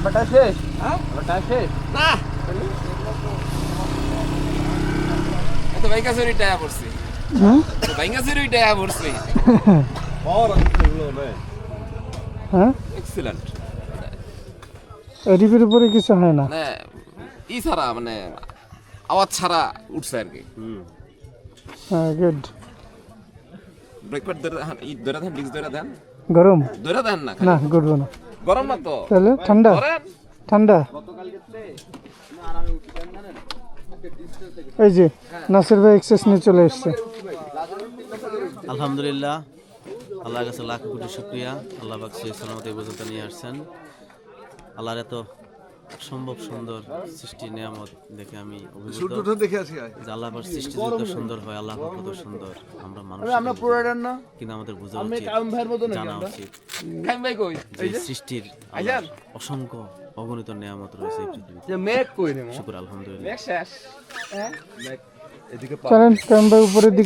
বাটা শেষ হ্যাঁ বাটা শেষ না এত বাইকা চুরি টায়া পড়ছে বাইকা চুরি টায়া পড়ছে হ্যাঁ এক্সিলেন্ট রিপের উপরে কিছু হয় না মানে ই ছাড়া মানে আওয়াজ ছাড়া উঠছে আর কি হ্যাঁ গুড ব্রেকপ্যাড ধরে দেন ডিস্ক ধরে দেন গরম ধরে দেন না না করবো না গরম না তো তাহলে ঠান্ডা ধরেন ঠান্ডা এই যে নাসির ভাই এক্সেস নিয়ে চলে এসছে আলহামদুলিল্লাহ আল্লাহর কাছে লাখ কোটি শুকরিয়া আল্লাহ পাক সহি সালামতে এই পর্যন্ত নিয়ে আসছেন আল্লাহর এত অসম্ভব সুন্দর সৃষ্টি নিয়ামত দেখে আমি অভিভূত দেখে আসি যে আল্লাহ পাক সৃষ্টি যত সুন্দর হয় আল্লাহ পাক তত সুন্দর আমরা মানুষ আমরা পুরোটার না কিন্তু আমাদের বোঝা আমি উচিত কাম ভাইয়ের মতো নাকি জানা আমরা উচিত খাইম ভাই কই যে সৃষ্টির আল্লাহর অসংখ্য অগণিত নিয়ামত রয়েছে এই পৃথিবীতে যে মেঘ কই রে শুকর আলহামদুলিল্লাহ শেষ হ্যাঁ এদিকে চলেন কাম ভাই উপরের দিকে